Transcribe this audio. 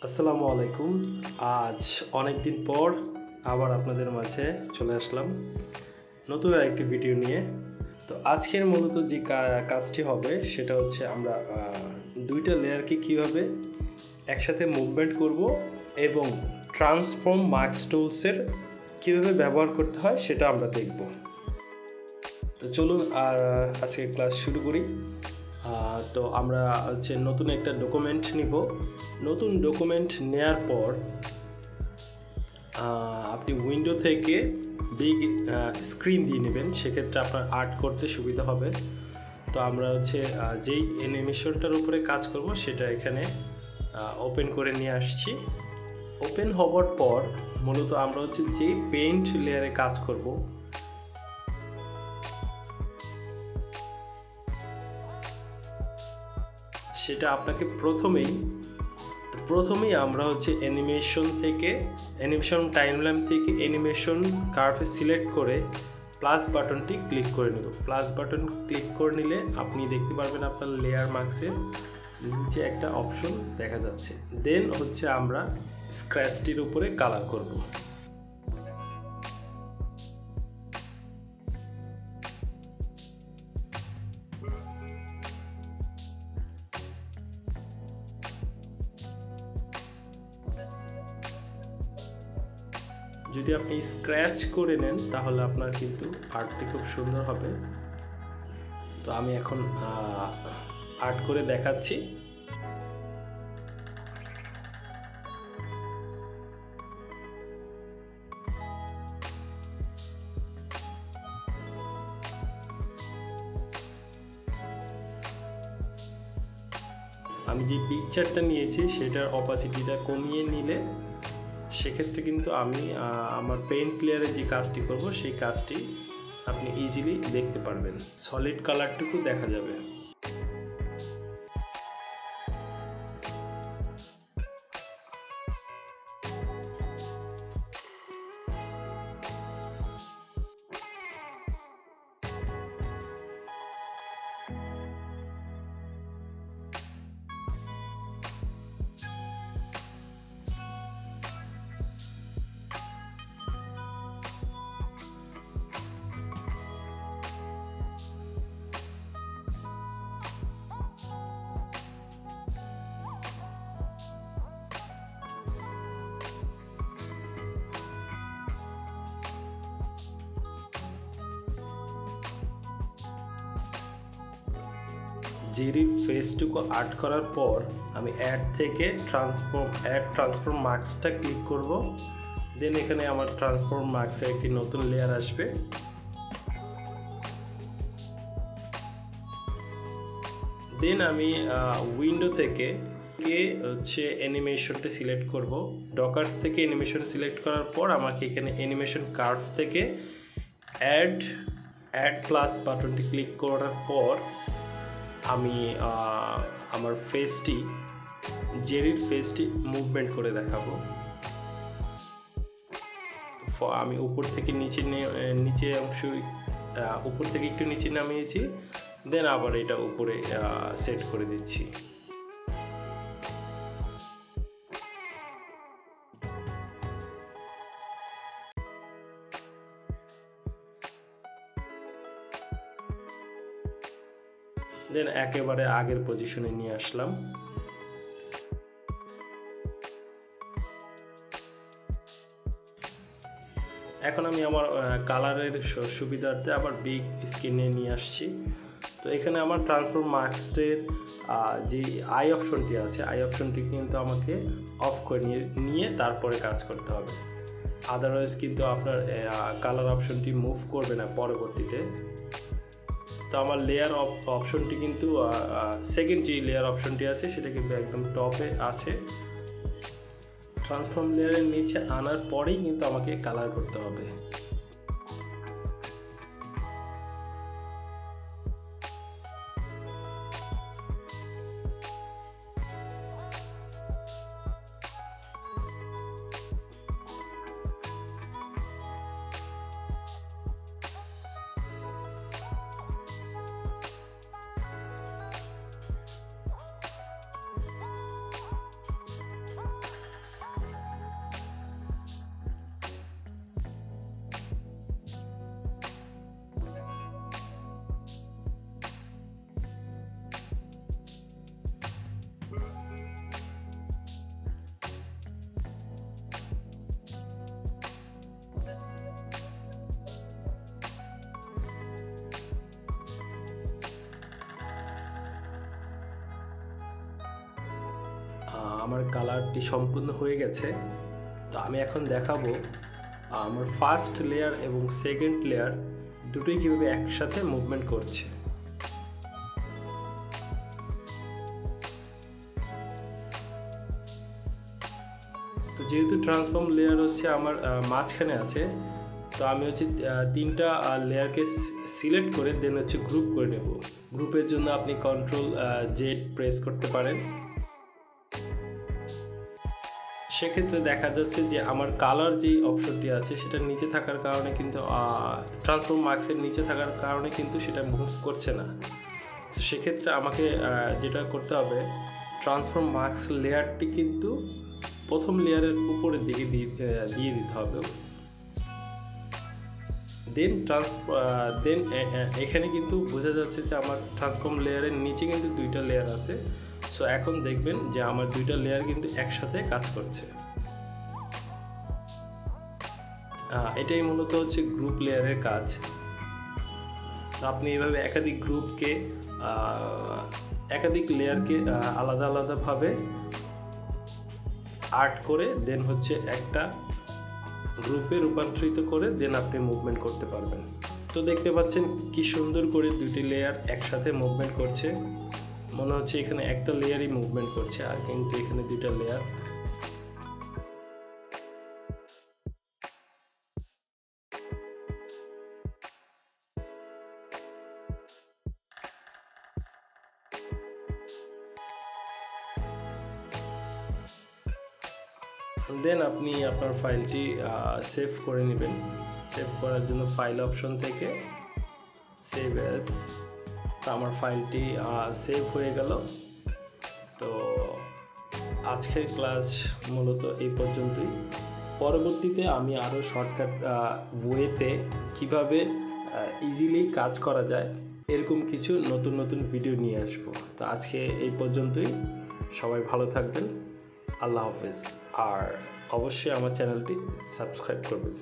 আসসালামু আলাইকুম। আজ অনেক দিন পর আবার আপনাদের মাঝে চলে আসলাম নতুন আরেকটি ভিডিও নিয়ে। তো আজকের মূলত যে কাজটি হবে সেটা হচ্ছে আমরা দুইটা লেয়ারকে কিভাবে একসাথে মুভমেন্ট করব এবং ট্রান্সফর্ম মাস্ক টুলসের কীভাবে ব্যবহার করতে হয় সেটা আমরা দেখব। তো চলুন আজকে ক্লাস শুরু করি। তো আমরা হচ্ছে নতুন একটা ডকুমেন্ট নিব। নতুন ডকুমেন্ট নেয়ার পর আপনি উইন্ডো থেকে বিগ স্ক্রিন দিয়ে নেবেন, সেক্ষেত্রে আপনার আর্ট করতে সুবিধা হবে। তো আমরা হচ্ছে যেই অ্যানিমেশনটার উপরে কাজ করব সেটা এখানে ওপেন করে নিয়ে আসছি। ওপেন হওয়ার পর মূলত আমরা হচ্ছে যেই পেইন্ট লেয়ারে কাজ করব সেটা আপনাকে প্রথমেই আমরা হচ্ছে অ্যানিমেশন টাইমলাইন থেকে অ্যানিমেশন কার্ভে সিলেক্ট করে প্লাস বাটনটি ক্লিক করে নেব। প্লাস বাটন ক্লিক করে নিলে আপনি দেখতে পারবেন আপনার লেয়ার মার্কসের নিচে একটা অপশন দেখা যাচ্ছে। দেন হচ্ছে আমরা স্ক্র্যাচটির উপরে কালার করব। যদি আপনি স্ক্র্যাচ করে নেন তাহলে আপনার কিন্তু আর্টটি খুব সুন্দর হবে। তো আমি এখন আর্ট করে দেখাচ্ছি। আমি যে পিকচারটা নিয়েছি সেটার অপাসিটিটা কমিয়ে নিলে সেক্ষেত্রে কিন্তু আমি আমার পেইন্ট লেয়ারে যে কাজটি করব সেই কাজটি আপনি ইজিলি দেখতে পারবেন, সলিড কালারটুকু দেখা যাবে। জেরির ফেসটুকু আর্ট করার পর আমি অ্যাড থেকে ট্রান্সফর্ম মার্কসটা ক্লিক করব। দেন এখানে আমার ট্রান্সফর্ম মার্কসের একটি নতুন লেয়ার আসবে। দেন আমি উইন্ডো থেকে হচ্ছে অ্যানিমেশনটা সিলেক্ট করব। ডকার্স থেকে অ্যানিমেশন সিলেক্ট করার পর আমাকে এখানে অ্যানিমেশন কার্ভ থেকে অ্যাড প্লাস বাটনটি ক্লিক করার পর আমি আমার জেরির ফেসটি মুভমেন্ট করে দেখাবো। আমি উপর থেকে উপর থেকে একটু নিচে নামিয়েছি, দেন আবার এটা উপরে সেট করে দিচ্ছি। দেন একেবারে আগের পজিশনে নিয়ে আসলাম। এখন আমি আমার কালারের সুবিধার্থে আবার বিগ স্ক্রিনে নিয়ে আসছি। তো এখানে আমার ট্রান্সফর্ম মাস্কের যে আই অপশনটি আছে, আই অপশনটি কিন্তু আমাকে অফ করে নিয়ে তারপরে কাজ করতে হবে। আদারওয়াইজ কিন্তু আপনার কালার অপশনটি মুভ করবে না পরবর্তীতে। তো আমার লেয়ার অপশনটি কিন্তু সেকেন্ড যে লেয়ার অপশনটি আছে সেটা কিন্তু একদম টপে আছে। ট্রান্সফর্ম লেয়ারের নিচে আনার পরেই কিন্তু আমাকে কালার করতে হবে। আমার কালারটি সম্পূর্ণ হয়ে গেছে। তো আমি এখন দেখাবো আমার ফার্স্ট লেয়ার এবং সেকেন্ড লেয়ার দুটোই কীভাবে একসাথে মুভমেন্ট করছে। তো যেহেতু ট্রান্সফর্ম লেয়ার হচ্ছে আমার মাঝখানে আছে, তো আমি হচ্ছে তিনটা লেয়ারকে সিলেক্ট করে দেন হচ্ছে গ্রুপ করে নেব। গ্রুপের জন্য আপনি Ctrl+Z প্রেস করতে পারেন। সেক্ষেত্রে দেখা যাচ্ছে যে আমার কালার যেই অপশনটি আছে সেটা নিচে থাকার কারণে কিন্তু ট্রান্সফর্ম মার্কসের নিচে থাকার কারণে কিন্তু সেটা মুভ করছে না। তো সেক্ষেত্রে আমাকে যেটা করতে হবে, ট্রান্সফর্ম মার্কস লেয়ারটি কিন্তু প্রথম লেয়ারের উপরের দিকে দিয়ে দিতে হবে। দেন এখানে কিন্তু বোঝা যাচ্ছে যে আমার ট্রান্সফর্ম লেয়ারের নিচে কিন্তু দুইটা লেয়ার আছে। সো এখন দেখবেন যে আমার দুইটা লেয়ার কিন্তু একসাথে কাজ করছে। এটাই মূলত হচ্ছে গ্রুপ লেয়ারের কাজ। আপনি এইভাবে একাধিক লেয়ারকে আলাদা আলাদাভাবে আর্ট করে দেন হচ্ছে একটা গ্রুপে রূপান্তরিত করে দেন আপনি মুভমেন্ট করতে পারবেন। তো দেখতে পাচ্ছেন কি সুন্দর করে দুটি লেয়ার একসাথে মুভমেন্ট করছে। মনে হচ্ছে এখানে একটা লেয়ারই মুভমেন্ট করছে, আর কিন্তু এখানে দুইটা লেয়ার। দেন আপনি আপনার ফাইলটি সেভ করে নেবেন। সেভ করার জন্য ফাইল অপশন থেকে সেভ অ্যাজ। আমার ফাইলটি সেভ হয়ে গেল। তো আজকের ক্লাস মূলত এই পর্যন্তই। পরবর্তীতে আমি আরও শর্টকাট ওয়েতে কীভাবে ইজিলি কাজ করা যায় এরকম কিছু নতুন নতুন ভিডিও নিয়ে আসবো। তো আজকে এই পর্যন্তই। সবাই ভালো থাকবেন। আল্লাহ হাফেজ। আর অবশ্যই আমার চ্যানেলটি সাবস্ক্রাইব করবেন।